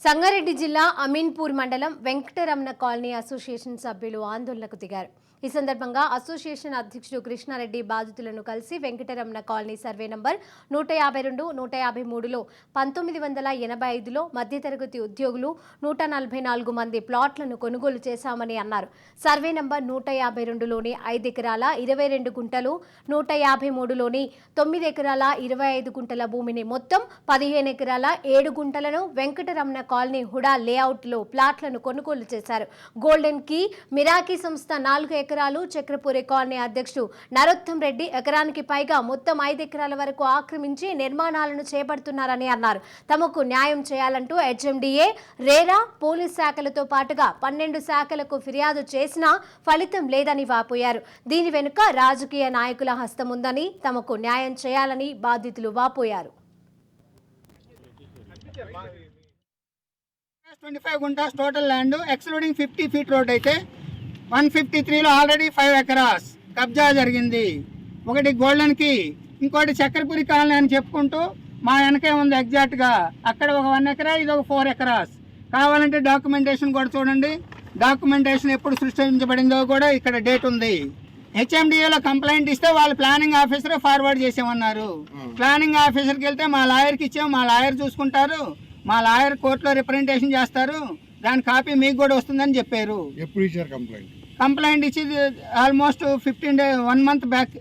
సంగారెడ్డి జిల్లా అమీన్పూర్ మండలం Venkataramana colony association సభ్యులు ఆందోళనకు దిగారు. ఈ సందర్భంగా అసోసియేషన్ అధ్యక్షుడు కృష్ణారెడ్డి బాధితులను కలిసి వెంకటరమణ కాలనీ సర్వే నంబర్ 152, 153లో 1985లో మధ్యతరగతి ఉద్యోగులు 144 మంది ప్లాట్లను కొనుగోలు చేశామని అన్నారు. సర్వే నంబర్ 152లోని 5 ఎకరాల 22 గుంటలు, 153లోని 9 ఎకరాల 25 గుంటల భూమిని మొత్తం 15 ఎకరాల 7 గుంటలను వెంకటరమణ కాలనీ హుడా లేఅవుట్లో ప్లాట్లను కొనుగోలు చేశారు. గోల్డెన్ కీ మిరాకీ సంస్థ 4 ఎకరాలు, చక్రపూరి కాలనీ అధ్యక్షుడు నరోత్తం రెడ్డి ఎకరానికి పైగా మొత్తం 5 ఎకరాల వరకు ఆక్రమించి నిర్మాణాలను చేపడుతున్నారని అన్నారు. తమకు న్యాయం చేయాలంటూ హెచ్ఎండిఏ, రేరా, పోలీస్ శాఖలతో పాటుగా 12 శాఖలకు ఫిర్యాదు చేసినా ఫలితం లేదని వాపోయారు. దీని వెనుక రాజకీయ నాయకుల హస్తం ఉందని, తమకు న్యాయం చేయాలని బాధితులు వాపోయారు. 25 guntas total land excluding 50 feet road అయితే 153లో ఆల్రెడీ 5 ఎకరాస్ కబ్జా జరిగింది. ఒకటి గోల్డెన్కి, ఇంకోటి చక్రపురి కాలనీ అని చెప్పుకుంటూ మా వెనకే ఉంది ఎగ్జాక్ట్గా. అక్కడ ఒక 1 ఎకరా, ఇది ఒక 4 ఎకరాస్. కావాలంటే డాక్యుమెంటేషన్ కూడా చూడండి. డాక్యుమెంటేషన్ ఎప్పుడు సృష్టించబడిందో కూడా ఇక్కడ డేట్ ఉంది. హెచ్ఎండిఏలో కంప్లైంట్ ఇస్తే వాళ్ళు ప్లానింగ్ ఆఫీసర్ ఫార్వర్డ్ చేసామన్నారు. ప్లానింగ్ ఆఫీసర్కి వెళ్తే మా లాయర్కి ఇచ్చాము, మా లాయర్ చూసుకుంటారు, మా లాయర్ కోర్టులో రిప్రజెంటేషన్ చేస్తారు, దాని కాపీ మీకు కూడా వస్తుందని చెప్పారు. ఎప్పుడు ఇచ్చారు కంప్లైంట్? కంప్లైంట్ ఇచ్చి ఆల్మోస్ట్ 1 మంత్ బ్యాక్